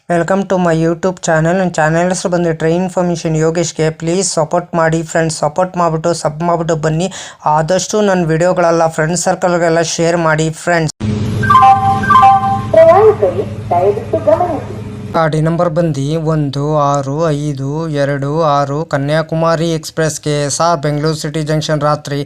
Welcome to my YouTube channel. ನನ್ನ channel ಹೆಸರು ಬಂದು ಟ್ರೈನ್ ಇನ್ಫಾರ್ಮೇಷನ್ ಯೋಗೇಶ್ಗೆ. ಪ್ಲೀಸ್ ಸಪೋರ್ಟ್ ಮಾಡಿ ಫ್ರೆಂಡ್ಸ್. ಸಪೋರ್ಟ್ ಮಾಡಿಬಿಟ್ಟು ಸಬ್ ಮಾಡಿಬಿಟ್ಟು ಬನ್ನಿ. ಆದಷ್ಟು ನನ್ನ ವಿಡಿಯೋಗಳೆಲ್ಲ ಫ್ರೆಂಡ್ಸ್ ಸರ್ಕಲ್ಗೆಲ್ಲ ಶೇರ್ ಮಾಡಿ ಫ್ರೆಂಡ್ಸ್. ಗಾಡಿ ನಂಬರ್ ಬಂದು 165226 Kanyakumari express KSR Bengaluru city junction ರಾತ್ರಿ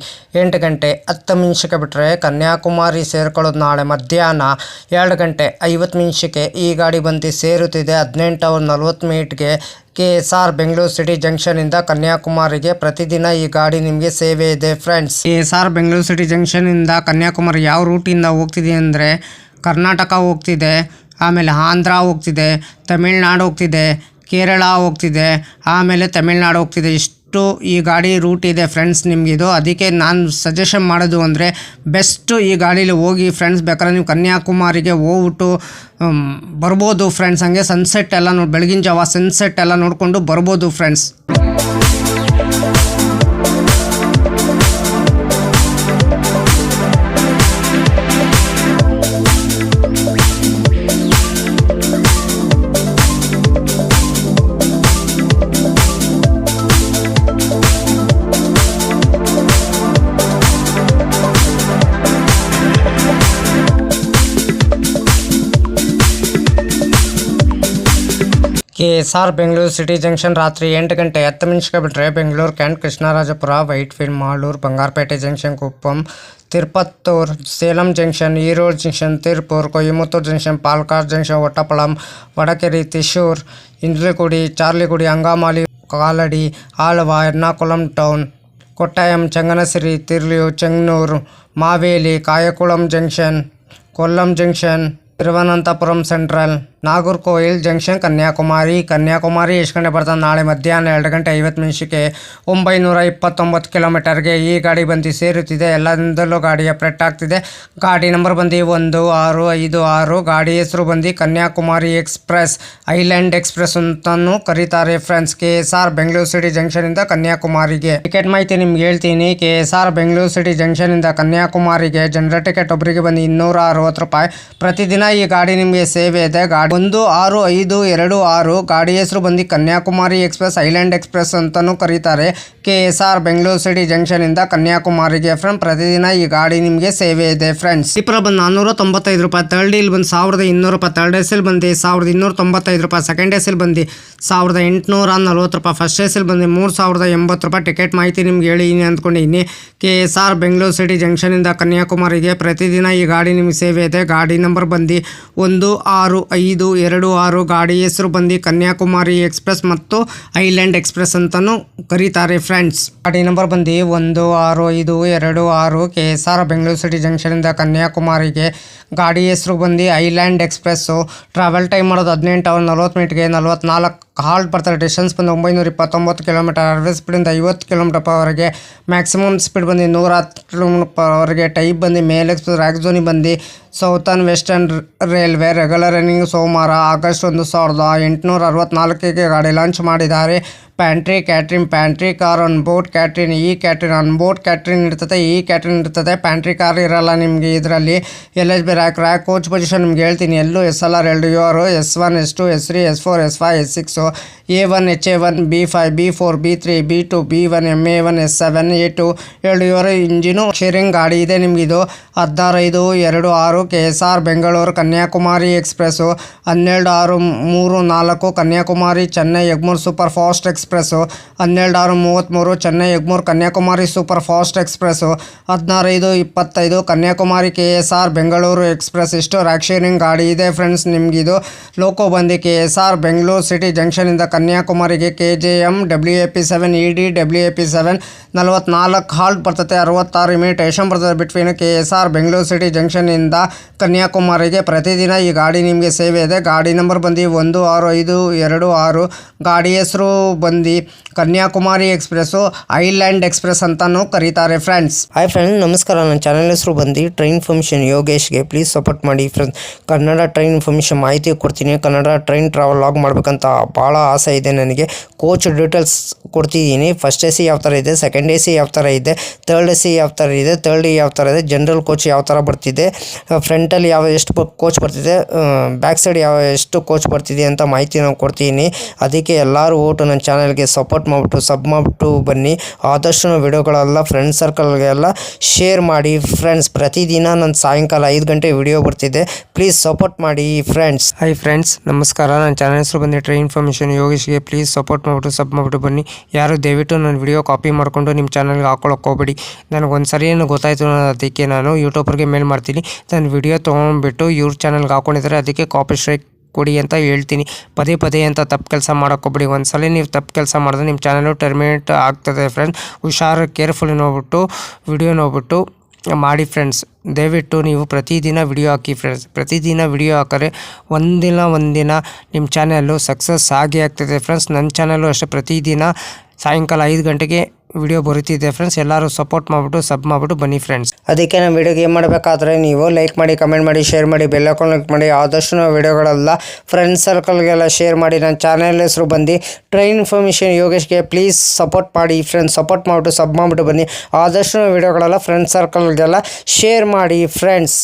8 ಗಂಟೆ 10 ನಿಮಿಷಕ್ಕೆ ಬಿಟ್ಟರೆ ಕನ್ಯಾಕುಮಾರಿ ಸೇರ್ಕೊಳ್ಳೋದು ನಾಳೆ ಮಧ್ಯಾಹ್ನ 2 ಗಂಟೆ 50 ನಿಮಿಷಕ್ಕೆ ಈ ಗಾಡಿ ಬಂದು ಸೇರುತ್ತಿದೆ 18:40 KSR ಬೆಂಗಳೂರು ಸಿಟಿ ಜಂಕ್ಷನಿಂದ ಕನ್ಯಾಕುಮಾರಿಗೆ. ಪ್ರತಿದಿನ ಈ ಗಾಡಿ ನಿಮಗೆ ಸೇವೆ ಇದೆ ಫ್ರೆಂಡ್ಸ್. KSR ಬೆಂಗಳೂರು ಸಿಟಿ ಜಂಕ್ಷನಿಂದ ಕನ್ಯಾಕುಮಾರಿ ಯಾವ ರೂಟಿಂದ ಹೋಗ್ತಿದೆ ಅಂದರೆ ಕರ್ನಾಟಕ ಹೋಗ್ತಿದೆ, ಆಮೇಲೆ ಆಂಧ್ರ ಹೋಗ್ತಿದೆ, ತಮಿಳ್ನಾಡು ಹೋಗ್ತಿದೆ, ಕೇರಳ ಹೋಗ್ತಿದೆ, ಆಮೇಲೆ ತಮಿಳ್ನಾಡು ಹೋಗ್ತಿದೆ. ಇಷ್ಟು ಈ ಗಾಡಿ ರೂಟ್ ಇದೆ ಫ್ರೆಂಡ್ಸ್ ನಿಮಗಿದು. ಅದಕ್ಕೆ ನಾನು ಸಜೆಷನ್ ಮಾಡೋದು ಅಂದರೆ ಬೆಸ್ಟು ಈ ಗಾಡೀಲಿ ಹೋಗಿ ಫ್ರೆಂಡ್ಸ್. ಬೇಕಾದ್ರೆ ನೀವು ಕನ್ಯಾಕುಮಾರಿಗೆ ಹೋಗ್ಬಿಟ್ಟು ಬರ್ಬೋದು ಫ್ರೆಂಡ್ಸ್. ಹಂಗೆ ಸನ್ಸೆಟ್ ಎಲ್ಲ ಬೆಳಗಿನ ಜಾವ ಸನ್ಸೆಟ್ ಎಲ್ಲ ನೋಡಿಕೊಂಡು ಬರ್ಬೋದು friends. KSR Bengaluru city junction ರಾತ್ರಿ 8 ಗಂಟೆ 10 ನಿಮಿಷಕ್ಕೆ ಬಿಟ್ಟರೆ Bengaluru Cantt, Krishnarajapuram, Whitefield, Malur, Bangarapet junction, Kuppam, Tirupattur, Salem junction, Erode junction, Tiruppur, Coimbatore junction, Palakkad junction, Ottapalam, Vadakkanchery, Thrissur, ಇಂದ್ರಗುಡಿ, ಚಾರ್ಲಿಗುಡಿ, ಅಂಗಾಮಾಲಿ, ಕಾಲಡಿ, ಆಳ್ವ, ಎರ್ನಾಕುಲಂ ಟೌನ್, ಕೊಟ್ಟಾಯಂ, ಚಂಗನಸಿರಿ, ತಿರ್ಲಿಯು, ಚೆಂಗನೂರು, ಮಾವೇಲಿ, Kayamkulam junction, Kollam junction, Thiruvananthapuram central, Nagercoil junction, Kanyakumari ಎಷ್ಟು ಗಂಟೆ ಬರ್ತಾನೆ ನಾಳೆ ಮಧ್ಯಾಹ್ನ 2 ಗಂಟೆ 50 ನಿಮಿಷಕ್ಕೆ 929 ಕಿಲೋಮೀಟರ್ಗೆ ಈ ಗಾಡಿ ಬಂದು ಸೇರುತ್ತಿದೆ. ಎಲ್ಲದಿಂದಲೂ ಗಾಡಿ ಅಪ್ಡೇಟ್ ಆಗ್ತಿದೆ. ಗಾಡಿ ನಂಬರ್ ಬಂದು 1656. ಗಾಡಿ ಹೆಸರು ಬಂದು ಕನ್ಯಾಕುಮಾರಿ ಎಕ್ಸ್ಪ್ರೆಸ್, ಐಲ್ಯಾಂಡ್ ಎಕ್ಸ್ಪ್ರೆಸ್ ಅಂತಲೂ ಕರೀತಾರೆ ಫ್ರೆಂಡ್ಸ್. KSR ಬೆಂಗಳೂರು ಸಿಟಿ ಜಂಕ್ಷನಿಂದ ಕನ್ಯಾಕುಮಾರಿಗೆ. ಟಿಕೆಟ್ ಮಾಹಿತಿ ನಿಮ್ಗೆ ಹೇಳ್ತೀನಿ. KSR ಬೆಂಗಳೂರು ಸಿಟಿ ಜಂಕ್ಷನಿಂದ ಕನ್ಯಾಕುಮಾರಿಗೆ ಜನರಲ್ ಟಿಕೆಟ್ ಒಬ್ಬರಿಗೆ ಬಂದು 260 ರೂಪಾಯಿ. ಪ್ರತಿದಿನ ಈ ಗಾಡಿ ನಿಮಗೆ ಸೇವೆ ಇದೆ. 165226 ಗಾಡಿ ಹೆಸರು ಬಂದು ಕನ್ಯಾಕುಮಾರಿ ಎಕ್ಸ್ಪ್ರೆಸ್, ಐಲ್ಯಾಂಡ್ ಎಕ್ಸ್ಪ್ರೆಸ್ ಅಂತಲೂ ಕರೀತಾರೆ. KSR ಬೆಂಗಳೂರು ಸಿಟಿ ಜಂಕ್ಷನಿಂದ ಕನ್ಯಾಕುಮಾರಿಗೆ ಫ್ರೆಂಡ್. ಪ್ರತಿದಿನ ಈ ಗಾಡಿ ನಿಮಗೆ ಸೇವೆ ಇದೆ ಫ್ರೆಂಡ್ಸ್. ಸ್ಲೀಪರ್ ಬಂದು 495 ರೂಪಾಯಿ, ಥರ್ಡ್ ಡೀಲ್ ಬಂದು 1200 ರೂಪಾಯಿ, ಥರ್ಡ್ ಎಸಿಲ್ ಬಂದು 1295 ರೂಪಾಯಿ, ಸೆಕೆಂಡ್ ಎಸಿಲ್ ಬಂದು 1840 ರೂಪಾಯಿ, ಫಸ್ಟ್ ಎಸಿಲ್ ಬಂದು 3080 ರೂಪಾಯಿ. ಟಿಕೆಟ್ ಮಾಹಿತಿ ನಿಮ್ಗೆ ಹೇಳಿ ಅಂದ್ಕೊಂಡಿದ್ದೀನಿ. KSR ಬೆಂಗಳೂರು ಸಿಟಿ ಜಂಕ್ಷನಿಂದ ಕನ್ಯಾಕುಮಾರಿಗೆ ಪ್ರತಿದಿನ ಈ ಗಾಡಿ ನಿಮಗೆ ಸೇವೆ ಇದೆ. ಗಾಡಿ ನಂಬರ್ ಬಂದು 165226. ಗಾಡಿ ಹೆಸರು ಬಂದು ಕನ್ಯಾಕುಮಾರಿ ಎಕ್ಸ್ಪ್ರೆಸ್ ಮತ್ತು ಐಲ್ಯಾಂಡ್ ಎಕ್ಸ್ಪ್ರೆಸ್ ಅಂತಲೂ ಕರೀತಾರೆ ಫ್ರೆಂಡ್ಸ್. ಗಾಡಿ ನಂಬರ್ ಬಂದು 165226. KSR ಬೆಂಗಳೂರು ಸಿಟಿ ಜಂಕ್ಷನಿಂದ ಕನ್ಯಾಕುಮಾರಿಗೆ. ಗಾಡಿ ಹೆಸರು ಬಂದು ಐಲ್ಯಾಂಡ್ ಎಕ್ಸ್ಪ್ರೆಸ್ಸು. ಟ್ರಾವೆಲ್ ಟೈಮ್ ಮಾಡೋದು 18:40 44 ಹಾಲ್ಟ್ ಬರ್ತಾರೆ. ಡಿಸ್ಟೆನ್ಸ್ ಬಂದು 929 ಕಿಲೋಮೀಟರ್. ಅರ್ವೇ ಸ್ಪೀಡಿಂದ 50 ಕಿಲೋಮೀಟರ್ ಪರ್ವರೆಗೆ. ಮ್ಯಾಕ್ಸಿಮಮ್ ಸ್ಪೀಡ್ ಬಂದು 110 ಕಿಲೋಮೀಟರ್ ಪರ್ವರೆಗೆ. ಟೈಪ್ ಬಂದು ಮೇಲ್ ಎಕ್ಸ್ಪ್ರೆಸ್, ರ್ಯಾಕ್ ಝೋನಿ ಬಂದು southern western railway. Regular running ಸೋಮವಾರ ಆಗಸ್ಟ್ 1864 ಗಾಡಿ ಲಾಂಚ್ ಮಾಡಿದ್ದಾರೆ. ಪ್ಯಾಂಟ್ರಿ ಕ್ಯಾಟ್ರಿನ್, ಪ್ಯಾಂಟ್ರಿ ಕಾರ್, ಅನ್ಬೋರ್ಡ್ ಕ್ಯಾಟ್ರಿನ್, ಈ ಕ್ಯಾಟ್ರಿನ್, ಅನ್ಬೋರ್ಡ್ ಕ್ಯಾಟ್ರಿನ್ ಇರ್ತದೆ, ಈ ಕ್ಯಾಟ್ರಿನ್ ಇರ್ತದೆ. ಪ್ಯಾಂಟ್ರಿ ಕಾರ್ ಇರಲ್ಲ ನಿಮಗೆ ಇದರಲ್ಲಿ. LHB ರ್ಯಾಕ್ ಕೋಚ್ ಪೊಸಿಷನ್ ನಿಮ್ಗೆ ಹೇಳ್ತೀನಿ. ಎಲ್ಲೂ SLR 2 UR, S1, S2, S3, S4, S5, S6, A1, HA1, B5, B4, B3, B2, B1, MA1, S7, A2, 2 UR engine sharing ಗಾಡಿ ಇದೆ ನಿಮಗಿದು. 165226 KSR Bengaluru Kanyakumari express. 12634 Kanyakumari Chennai Egmore super fast express. 12633 Chennai Egmore Kanyakumari super fast express. 16525 Kanyakumari KSR Bengaluru express. ಇಷ್ಟು rake sharing ಗಾಡಿ ಇದೆ friends ನಿಮಗಿದು. Loco ಬಂದು KSR Bengaluru city ಜಂಕ್ಷನಿಂದ ಕನ್ಯಾಕುಮಾರಿಗೆ KJM WAP7 ED WAP7 44 halt ಬರ್ತದೆ. 66 ಇಮಿಟೇಷನ್ ಬರ್ತದೆ ಬಿಟ್ವೀನ್ KSR ಬೆಂಗಳೂರು ಸಿಟಿ ಜಂಕ್ಷನಿಂದ ಕನ್ಯಾಕುಮಾರಿಗೆ. ಪ್ರತಿದಿನ ಈ ಗಾಡಿ ನಿಮಗೆ ಸೇವೆ ಇದೆ. ಗಾಡಿ ನಂಬರ್ ಬಂದು 165226. ಗಾಡಿ ಹೆಸರು ಬಂದು ಬಂದು ಕನ್ಯಾಕುಮಾರಿ ಎಕ್ಸ್ಪ್ರೆಸ್ಸು ಐಲ್ಯಾಂಡ್ ಎಕ್ಸ್ಪ್ರೆಸ್ ಅಂತಲೂ ಕರೀತಾರೆ ಫ್ರೆಂಡ್ಸ್. ಹಾಯ್ ಫ್ರೆಂಡ್ಸ್, ನಮಸ್ಕಾರ. ನನ್ನ ಚಾನಲ್ ಹೆಸರು ಬಂದು ಟ್ರೈನ್ ಇನ್ಫಾರ್ಮೇಷನ್ ಯೋಗೇಶ್ಗೆ. ಪ್ಲೀಸ್ ಸಪೋರ್ಟ್ ಮಾಡಿ ಫ್ರೆಂಡ್ಸ್. ಕನ್ನಡ ಟ್ರೈನ್ ಇನ್ಫಾರ್ಮೇಷನ್ ಮಾಹಿತಿ ಕೊಡ್ತೀನಿ. ಕನ್ನಡ ಟ್ರೈನ್ ಟ್ರಾವೆಲ್ ಲಾಗ್ ಮಾಡಬೇಕಂತ ಭಾಳ ಆಸೆ ಇದೆ ನನಗೆ. ಕೋಚ್ ಡೀಟೇಲ್ಸ್ ಕೊಡ್ತಿದ್ದೀನಿ. ಫಸ್ಟ್ ಎ ಸಿ ಯಾವ ಥರ ಇದೆ, ಸೆಕೆಂಡ್ ಎ ಸಿ ಯಾವ ಥರ ಇದೆ, ಥರ್ಡ್ ಎ ಸಿ ಯಾವ ಥರ ಇದೆ, ಥರ್ಡ್ ಎ ಯಾವ ಥರ ಇದೆ, ಜನರಲ್ ಕೋಚ್ ಯಾವ ಥರ ಬರ್ತಿದೆ, ಫ್ರಂಟಲ್ಲಿ ಎಷ್ಟು ಕೋಚ್ ಬರ್ತಿದೆ, ಬ್ಯಾಕ್ ಸೈಡ್ ಎಷ್ಟು ಕೋಚ್ ಬರ್ತಿದೆ ಅಂತ ಮಾಹಿತಿ ನಾವು ಕೊಡ್ತೀನಿ. ಅದಕ್ಕೆ ಎಲ್ಲರೂ ಓಟು ನನ್ನ ಚಾನಲ್ಗೆ ಸಪೋರ್ಟ್ ಮಾಡಿಬಿಟ್ಟು ಸಬ್ ಮಾಡಿಬಿಟ್ಟು ಬನ್ನಿ. ಆದಷ್ಟು ವಿಡಿಯೋಗಳೆಲ್ಲ ಫ್ರೆಂಡ್ ಸರ್ಕಲ್ಗೆಲ್ಲ ಶೇರ್ ಮಾಡಿ ಫ್ರೆಂಡ್ಸ್. ಪ್ರತಿದಿನ ನನ್ನ ಸಾಯಂಕಾಲ 5 ಗಂಟೆ ವಿಡಿಯೋ ಬರ್ತಿದೆ. ಪ್ಲೀಸ್ ಸಪೋರ್ಟ್ ಮಾಡಿ ಫ್ರೆಂಡ್ಸ್. ಹಾಯ್ ಫ್ರೆಂಡ್ಸ್, ನಮಸ್ಕಾರ. ನನ್ನ ಚಾನಲ್ ಹೆಸರು ಬಂದು ಟ್ರೈನ್ ಇನ್ಫಾರ್ಮೇಷನ್ ಯೋಗೇಶ್ಗೆ. ಪ್ಲೀಸ್ ಸಪೋರ್ಟ್ ಮಾಡಿಬಿಟ್ಟು ಸಬ್ ಮಾಡಿಬಿಟ್ಟು ಬನ್ನಿ. ಯಾರು ದಯವಿಟ್ಟು ನನ್ನ ವಿಡಿಯೋ ಕಾಪಿ ಮಾಡಿಕೊಂಡು ನಿಮ್ಮ ಚಾನಲ್ಗೆ ಹಾಕೊಳ್ಳೋಕೆ ಹೋಗಬೇಡಿ. ನನಗೊಂದು ಸರಿ ಏನು ಗೊತ್ತಾಯಿತು, ಅದಕ್ಕೆ ನಾನು ಯೂಟ್ಯೂಬರ್ಗೆ ಮೇಲ್ ಮಾಡ್ತೀನಿ. ನನ್ನ ವಿಡಿಯೋ ತೊಗೊಂಡ್ಬಿಟ್ಟು ಇವ್ರ ಚಾನಲ್ಗೆ ಹಾಕೊಂಡಿದ್ದಾರೆ, ಅದಕ್ಕೆ ಕಾಪಿ ಸ್ಟ್ರೈಕ್ ಕೊಡಿ ಅಂತ ಹೇಳ್ತೀನಿ. ಪದೇ ಪದೇ ಅಂತ ತಪ್ಪು ಕೆಲಸ ಮಾಡೋಕ್ಕೋಗ್ಬೇಡಿ. ಒಂದ್ಸಲ ನೀವು ತಪ್ಪು ಕೆಲಸ ಮಾಡಿದ್ರೆ ನಿಮ್ಮ ಚಾನಲು ಟರ್ಮಿನೇಟ್ ಆಗ್ತದೆ ಫ್ರೆಂಡ್ಸ್. ಹುಷಾರು, ಕೇರ್ಫುಲಿ ನೋಡ್ಬಿಟ್ಟು ವಿಡಿಯೋ ನೋಡ್ಬಿಟ್ಟು ಮಾಡಿ ಫ್ರೆಂಡ್ಸ್. ದಯವಿಟ್ಟು ನೀವು ಪ್ರತಿದಿನ ವಿಡಿಯೋ ಹಾಕಿ ಫ್ರೆಂಡ್ಸ್. ಪ್ರತಿದಿನ ವಿಡಿಯೋ ಹಾಕಿದ್ರೆ ಒಂದಿನ ನಿಮ್ಮ ಚಾನಲ್ಲು ಸಕ್ಸಸ್ ಆಗೇ ಆಗ್ತದೆ ಫ್ರೆಂಡ್ಸ್. ನನ್ನ ಚಾನಲ್ಲು ಅಷ್ಟೇ ಪ್ರತಿದಿನ ಸಾಯಂಕಾಲ 5 ಗಂಟೆಗೆ ವಿಡಿಯೋ ಬರುತ್ತಿದೆ ಫ್ರೆಂಡ್ಸ್. ಎಲ್ಲರೂ ಸಪೋರ್ಟ್ ಮಾಡಿಬಿಟ್ಟು ಸಬ್ ಮಾಡಿಬಿಟ್ಟು ಬನ್ನಿ ಫ್ರೆಂಡ್ಸ್. ಅದಕ್ಕೆ ನಮ್ಮ ವಿಡಿಯೋಗೆ ಏನು ಮಾಡಬೇಕಾದ್ರೆ ನೀವು ಲೈಕ್ ಮಾಡಿ, ಕಮೆಂಟ್ ಮಾಡಿ, ಶೇರ್ ಮಾಡಿ, ಬೆಲ್ ಐಕಾನ್ ಕ್ಲಿಕ್ ಮಾಡಿ. ಆದಷ್ಟು ನಾವು ವಿಡಿಯೋಗಳೆಲ್ಲ ಫ್ರೆಂಡ್ ಸರ್ಕಲ್ಗೆಲ್ಲ ಶೇರ್ ಮಾಡಿ. ನನ್ನ ಚಾನಲ್ ಹೆಸರು ಬಂದು ಟ್ರೈನ್ ಇನ್ಫಾರ್ಮೇಷನ್ ಯೋಗೇಶ್ಗೆ. ಪ್ಲೀಸ್ ಸಪೋರ್ಟ್ ಮಾಡಿ ಫ್ರೆಂಡ್ಸ್. ಸಪೋರ್ಟ್ ಮಾಡಿಬಿಟ್ಟು ಸಬ್ ಮಾಡಿಬಿಟ್ಟು ಬನ್ನಿ. ಆದಷ್ಟು ವಿಡಿಯೋಗಳೆಲ್ಲ ಫ್ರೆಂಡ್ ಸರ್ಕಲ್ಗೆಲ್ಲ ಶೇರ್ ಮಾಡಿ ಫ್ರೆಂಡ್ಸ್.